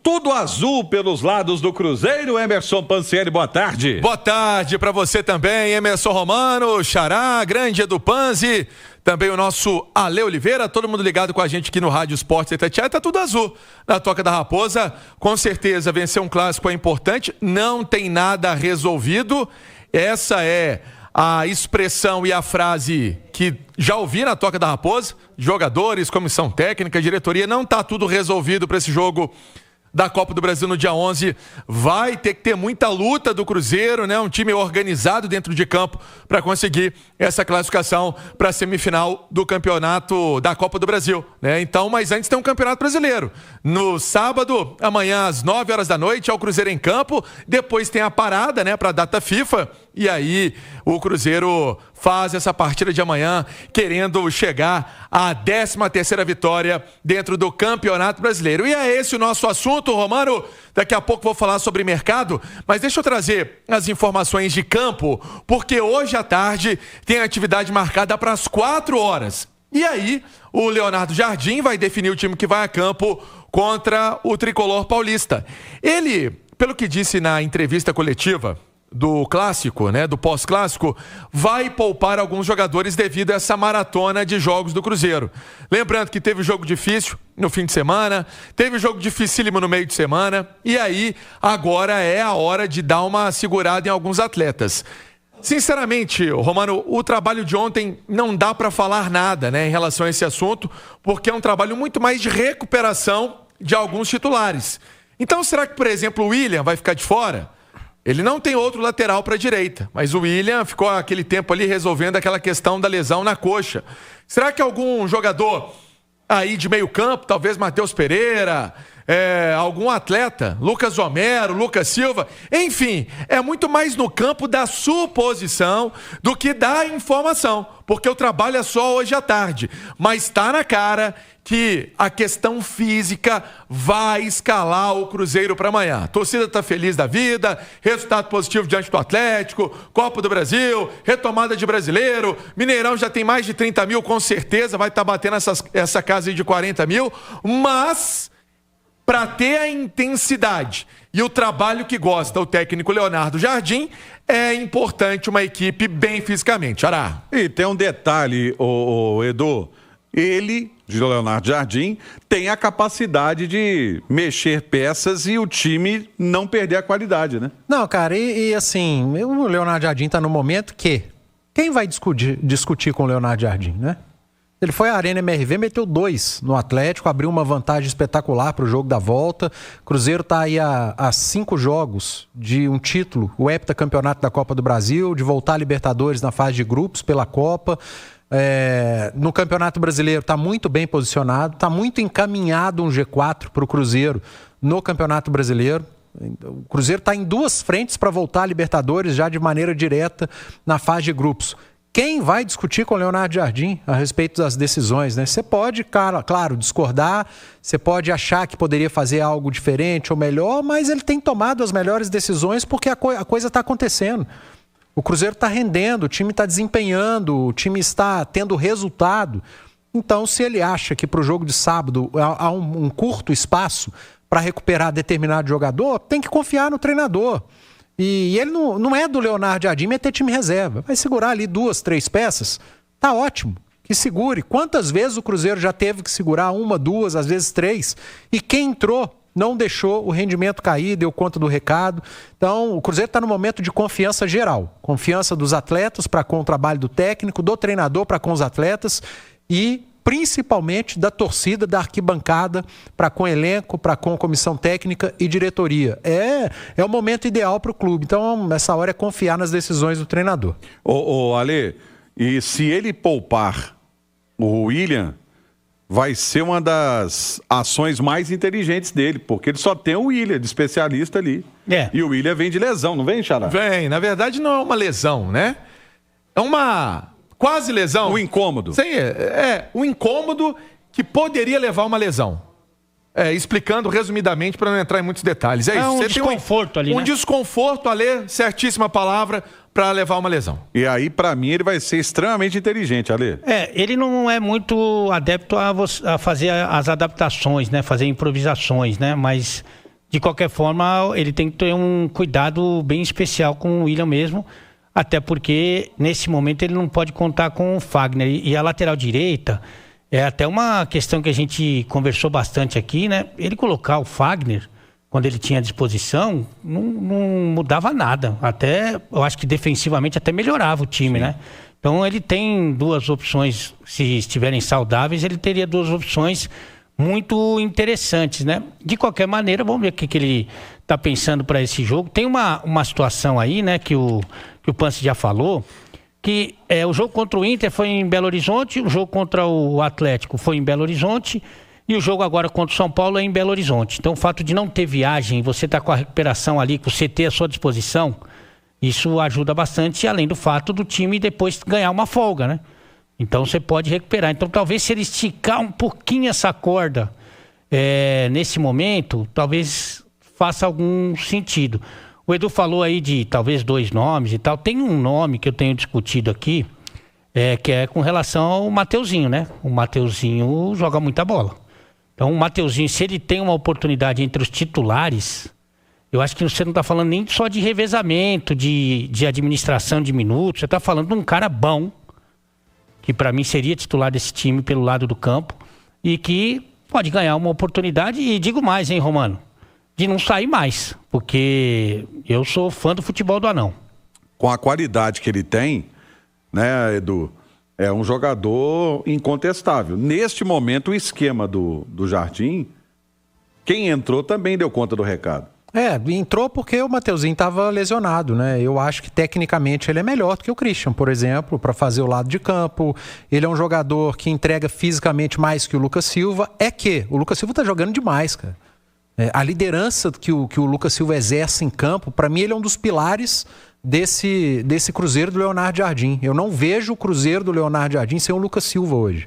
tudo azul pelos lados do Cruzeiro. Emerson Pansieri, boa tarde. Boa tarde para você também, Emerson Romano, Xará, grande Edu Panzi, também o nosso Ale Oliveira, todo mundo ligado com a gente aqui no Rádio Esportes Itatiaia. Tá tudo azul na Toca da Raposa. Com certeza vencer um clássico é importante, não tem nada resolvido. Essa é a expressão e a frase que já ouvi na Toca da Raposa. Jogadores, comissão técnica, diretoria, não tá tudo resolvido para esse jogo da Copa do Brasil no dia 11. Vai ter que ter muita luta do Cruzeiro, né? Um time organizado dentro de campo para conseguir essa classificação para a semifinal do campeonato da Copa do Brasil, né? Então, mas antes tem um campeonato brasileiro. No sábado, amanhã às 9 horas da noite, é o Cruzeiro em campo. Depois tem a parada, né, para a data FIFA. E aí o Cruzeiro faz essa partida de amanhã querendo chegar à 13ª vitória dentro do Campeonato Brasileiro. E é esse o nosso assunto, Romano. Daqui a pouco vou falar sobre mercado, mas deixa eu trazer as informações de campo, porque hoje à tarde tem atividade marcada para as 4 horas. E aí o Leonardo Jardim vai definir o time que vai a campo contra o Tricolor Paulista. Ele, pelo que disse na entrevista coletiva do clássico, né, do pós-clássico, vai poupar alguns jogadores devido a essa maratona de jogos do Cruzeiro. Lembrando que teve jogo difícil no fim de semana, teve jogo dificílimo no meio de semana, e aí agora é a hora de dar uma segurada em alguns atletas. Sinceramente, Romano, o trabalho de ontem não dá para falar nada, né, em relação a esse assunto, porque é um trabalho muito mais de recuperação de alguns titulares. Então, será que, por exemplo, o William vai ficar de fora? Ele não tem outro lateral para a direita, mas o William ficou aquele tempo ali resolvendo aquela questão da lesão na coxa. Será que algum jogador aí de meio campo, talvez Matheus Pereira, algum atleta, Lucas Homero, Lucas Silva, enfim, é muito mais no campo da suposição do que da informação, porque o trabalho é só hoje à tarde, mas está na cara que a questão física vai escalar o Cruzeiro para amanhã. A torcida está feliz da vida, resultado positivo diante do Atlético, Copa do Brasil, retomada de brasileiro, Mineirão já tem mais de 30 mil, com certeza vai estar batendo essa casa aí de 40 mil, mas para ter a intensidade e o trabalho que gosta o técnico Leonardo Jardim, é importante uma equipe bem fisicamente. Ará. E tem um detalhe, Edu, ele, de Leonardo Jardim, tem a capacidade de mexer peças e o time não perder a qualidade, né? Não, cara, e assim, o Leonardo Jardim tá no momento que quem vai discutir com o Leonardo Jardim, né? Ele foi à Arena MRV, meteu 2 no Atlético, abriu uma vantagem espetacular para o jogo da volta. Cruzeiro está aí a 5 jogos de um título, o heptacampeonato da Copa do Brasil, de voltar a Libertadores na fase de grupos pela Copa. No Campeonato Brasileiro está muito bem posicionado, está muito encaminhado um G4 para o Cruzeiro no Campeonato Brasileiro. O Cruzeiro está em 2 frentes para voltar a Libertadores já de maneira direta na fase de grupos. Quem vai discutir com o Leonardo Jardim a respeito das decisões, né? Você pode, claro, discordar, você pode achar que poderia fazer algo diferente ou melhor, mas ele tem tomado as melhores decisões porque a coisa está acontecendo. O Cruzeiro está rendendo, o time está desempenhando, o time está tendo resultado. Então, se ele acha que para o jogo de sábado há um curto espaço para recuperar determinado jogador, tem que confiar no treinador. E ele não é do Leonardo Jardim meter time reserva. Vai segurar ali 2, 3 peças, tá ótimo, que segure. Quantas vezes o Cruzeiro já teve que segurar 1, 2, às vezes 3, e quem entrou não deixou o rendimento cair, deu conta do recado. Então, o Cruzeiro está no momento de confiança geral. Confiança dos atletas para com o trabalho do técnico, do treinador para com os atletas e principalmente da torcida, da arquibancada, para com elenco, para com comissão técnica e diretoria. É o momento ideal para o clube. Então, essa hora é confiar nas decisões do treinador. Ale, e se ele poupar o William, vai ser uma das ações mais inteligentes dele, porque ele só tem o William de especialista ali. E o William vem de lesão, não vem, Xará? Vem, na verdade não é uma lesão, né? É uma quase lesão. Um incômodo. Sim, um incômodo que poderia levar a uma lesão. Explicando resumidamente para não entrar em muitos detalhes. É isso. Um desconforto ali, né? Um desconforto, Ale, certíssima palavra, para levar uma lesão. E aí, para mim, ele vai ser extremamente inteligente, Ale. Ele não é muito adepto a fazer as adaptações, né? Fazer improvisações, né? Mas de qualquer forma, ele tem que ter um cuidado bem especial com o William mesmo, até porque nesse momento ele não pode contar com o Fagner. E a lateral direita é até uma questão que a gente conversou bastante aqui, né? Ele colocar o Fagner, quando ele tinha à disposição, não mudava nada. Até, eu acho que defensivamente até melhorava o time, né? Então ele tem duas opções, se estiverem saudáveis, ele teria duas opções muito interessantes, né? De qualquer maneira, vamos ver o que ele está pensando para esse jogo. Tem uma situação aí, né, que o Pansi já falou, que o jogo contra o Inter foi em Belo Horizonte, o jogo contra o Atlético foi em Belo Horizonte e o jogo agora contra o São Paulo é em Belo Horizonte. Então o fato de não ter viagem, você tá com a recuperação ali, com o CT à sua disposição, isso ajuda bastante, além do fato do time depois ganhar uma folga, né? Então você pode recuperar. Então talvez se ele esticar um pouquinho essa corda nesse momento, talvez faça algum sentido. O Edu falou aí de talvez 2 nomes e tal. Tem um nome que eu tenho discutido aqui, que é com relação ao Mateuzinho, né? O Mateuzinho joga muita bola. Então o Mateuzinho, se ele tem uma oportunidade entre os titulares, eu acho que você não está falando nem só de revezamento, de administração de minutos, você está falando de um cara bom, que para mim seria titular desse time pelo lado do campo, e que pode ganhar uma oportunidade, e digo mais, hein, Romano, de não sair mais, porque eu sou fã do futebol do Anão. Com a qualidade que ele tem, né, Edu, é um jogador incontestável. Neste momento, o esquema do Jardim, quem entrou também deu conta do recado. Entrou porque o Mateuzinho estava lesionado, né? Eu acho que tecnicamente ele é melhor do que o Christian, por exemplo, para fazer o lado de campo. Ele é um jogador que entrega fisicamente mais que o Lucas Silva. O Lucas Silva tá jogando demais, cara. A liderança que o Lucas Silva exerce em campo, para mim ele é um dos pilares desse Cruzeiro do Leonardo Jardim. Eu não vejo o Cruzeiro do Leonardo Jardim sem o Lucas Silva hoje.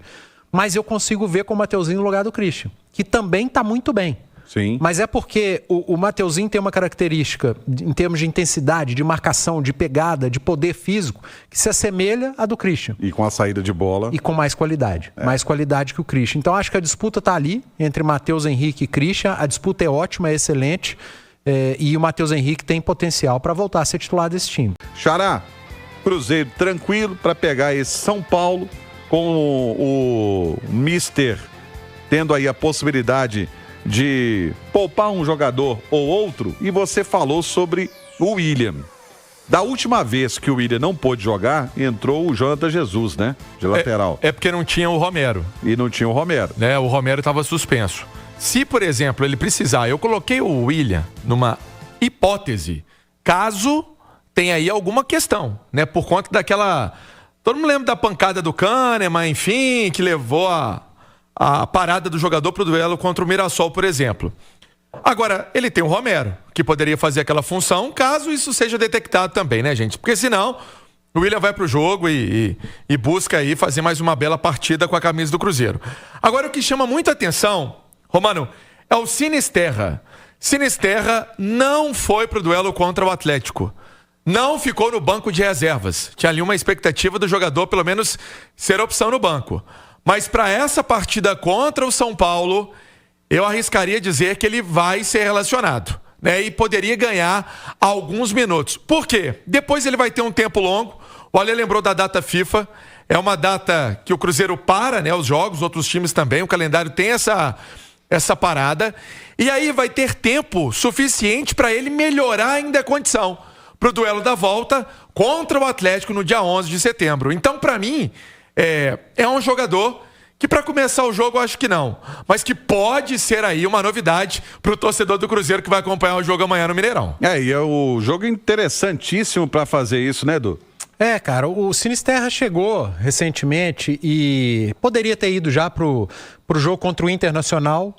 Mas eu consigo ver com o Mateuzinho no lugar do Christian, que também está muito bem. Sim. Mas é porque o Mateuzinho tem uma característica, em termos de intensidade, de marcação, de pegada, de poder físico, que se assemelha à do Christian. E com a saída de bola. E com mais qualidade. Mais qualidade que o Christian. Então acho que a disputa está ali, entre Matheus Henrique e Christian. A disputa é ótima, é excelente. E o Matheus Henrique tem potencial para voltar a ser titular desse time. Xará, Cruzeiro tranquilo para pegar esse São Paulo, com o Mister tendo aí a possibilidade de poupar um jogador ou outro, e você falou sobre o William. Da última vez que o William não pôde jogar, entrou o Jonathan Jesus, né? De lateral. É porque não tinha o Romero. E não tinha o Romero. Né? O Romero estava suspenso. Se, por exemplo, ele precisar, eu coloquei o William numa hipótese, caso tenha aí alguma questão, né? Por conta daquela... Todo mundo lembra da pancada do Kahneman, enfim, que levou a parada do jogador para o duelo contra o Mirassol, por exemplo. Agora, ele tem o Romero, que poderia fazer aquela função, caso isso seja detectado também, né, gente? Porque senão, o William vai para o jogo e busca aí fazer mais uma bela partida com a camisa do Cruzeiro. Agora, o que chama muita atenção, Romano, é o Sinisterra. Sinisterra não foi para o duelo contra o Atlético. Não ficou no banco de reservas. Tinha ali uma expectativa do jogador, pelo menos, ser opção no banco. Mas para essa partida contra o São Paulo, eu arriscaria dizer que ele vai ser relacionado, né? E poderia ganhar alguns minutos. Por quê? Depois ele vai ter um tempo longo. O Ale lembrou da data FIFA. É uma data que o Cruzeiro para, né? Os jogos, outros times também. O calendário tem essa parada. E aí vai ter tempo suficiente para ele melhorar ainda a condição para o duelo da volta contra o Atlético no dia 11 de setembro. Então, para mim... É um jogador que para começar o jogo eu acho que não, mas que pode ser aí uma novidade para o torcedor do Cruzeiro que vai acompanhar o jogo amanhã no Mineirão. E é o jogo interessantíssimo para fazer isso, né, Edu? Cara, o Sinisterra chegou recentemente e poderia ter ido já pro jogo contra o Internacional,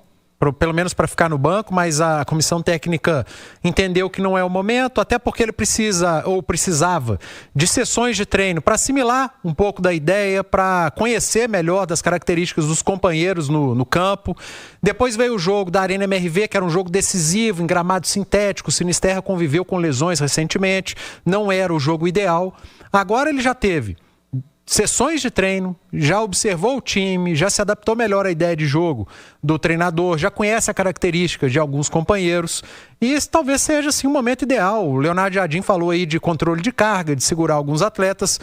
pelo menos para ficar no banco, mas a comissão técnica entendeu que não é o momento, até porque ele precisava de sessões de treino para assimilar um pouco da ideia, para conhecer melhor das características dos companheiros no campo. Depois veio o jogo da Arena MRV, que era um jogo decisivo, em gramado sintético. O Sinisterra conviveu com lesões recentemente, não era o jogo ideal. Agora ele já teve sessões de treino, já observou o time, já se adaptou melhor à ideia de jogo do treinador, já conhece a característica de alguns companheiros e esse talvez seja assim, um momento ideal. O Leonardo Jardim falou aí de controle de carga, de segurar alguns atletas.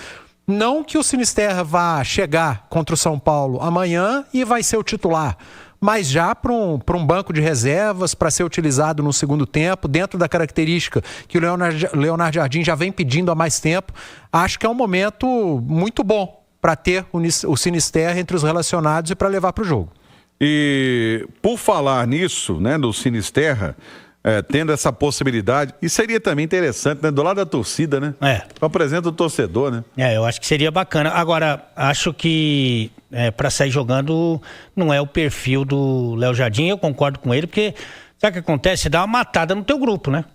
Não que o Sinisterra vá chegar contra o São Paulo amanhã e vai ser o titular, mas já para um banco de reservas, para ser utilizado no segundo tempo, dentro da característica que o Leonardo Jardim já vem pedindo há mais tempo. Acho que é um momento muito bom para ter o Sinisterra entre os relacionados e para levar para o jogo. E por falar nisso, né, no Sinisterra, tendo essa possibilidade, e seria também interessante, né, do lado da torcida, né? Apresenta o torcedor, né? Eu acho que seria bacana. Agora, acho que para sair jogando não é o perfil do Léo Jardim, eu concordo com ele, porque sabe o que acontece? Você dá uma matada no teu grupo, né?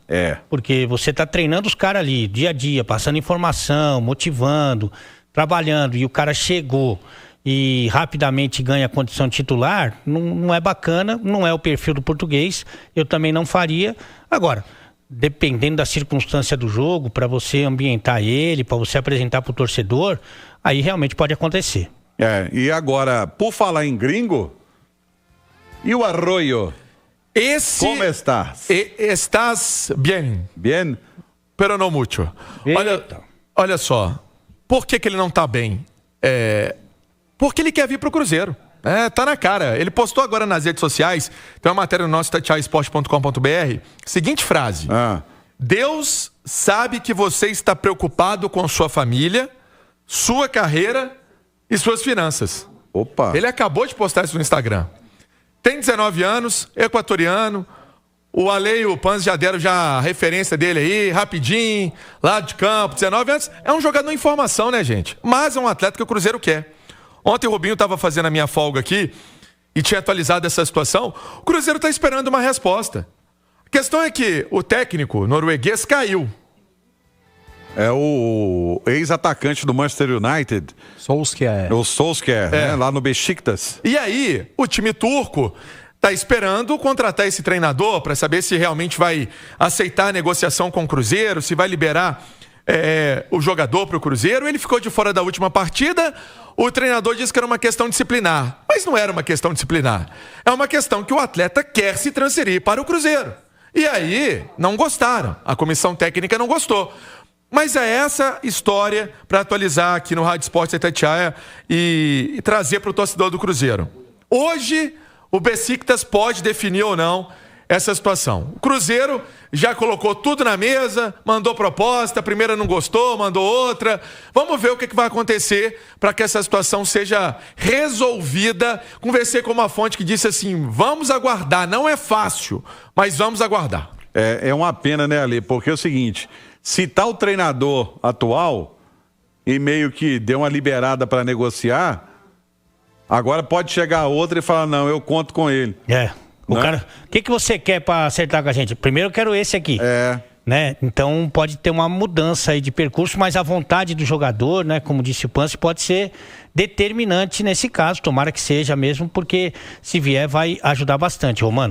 Porque você tá treinando os caras ali, dia a dia, passando informação, motivando, trabalhando, e o cara chegou e rapidamente ganha a condição de titular, não é bacana, não é o perfil do português, eu também não faria. Agora, dependendo da circunstância do jogo, para você ambientar ele, para você apresentar para o torcedor, aí realmente pode acontecer. E agora, por falar em gringo, e o Arroyo? Como estás? Estás bien. Bien? Pero no mucho. Olha só, por que ele não tá bem? Porque ele quer vir pro Cruzeiro. Tá na cara. Ele postou agora nas redes sociais, tem uma matéria no nosso tatiaesporte.com.br, seguinte frase: Deus sabe que você está preocupado com sua família, sua carreira e suas finanças. Opa! Ele acabou de postar isso no Instagram. Tem 19 anos, equatoriano. O Ale e o Panzi já deram a referência dele aí, rapidinho, lá de campo, 19 anos. É um jogador em formação, né, gente? Mas é um atleta que o Cruzeiro quer. Ontem o Rubinho estava fazendo a minha folga aqui e tinha atualizado essa situação. O Cruzeiro está esperando uma resposta. A questão é que o técnico norueguês caiu. É o ex-atacante do Manchester United. Solskjaer. O Solskjaer, né? Lá no Beşiktaş. E aí, o time turco está esperando contratar esse treinador para saber se realmente vai aceitar a negociação com o Cruzeiro, se vai liberar o jogador para o Cruzeiro. Ele ficou de fora da última partida. O treinador disse que era uma questão disciplinar. Mas não era uma questão disciplinar. É uma questão que o atleta quer se transferir para o Cruzeiro. E aí, não gostaram. A comissão técnica não gostou. Mas é essa história para atualizar aqui no Rádio Esporte Itatiaia e trazer para o torcedor do Cruzeiro. Hoje, o Beşiktaş pode definir ou não essa situação. O Cruzeiro já colocou tudo na mesa, mandou proposta, a primeira não gostou, mandou outra. Vamos ver o que vai acontecer para que essa situação seja resolvida. Conversei com uma fonte que disse assim: vamos aguardar, não é fácil, mas vamos aguardar. É uma pena, né, Ale? Porque é o seguinte... Se tá o treinador atual e meio que deu uma liberada para negociar, agora pode chegar outro e falar: não, eu conto com ele. O cara, o que você quer para acertar com a gente? Primeiro eu quero esse aqui. Né? Então pode ter uma mudança aí de percurso, mas a vontade do jogador, né, como disse o Panzi, pode ser determinante nesse caso. Tomara que seja mesmo, porque se vier vai ajudar bastante, Romano.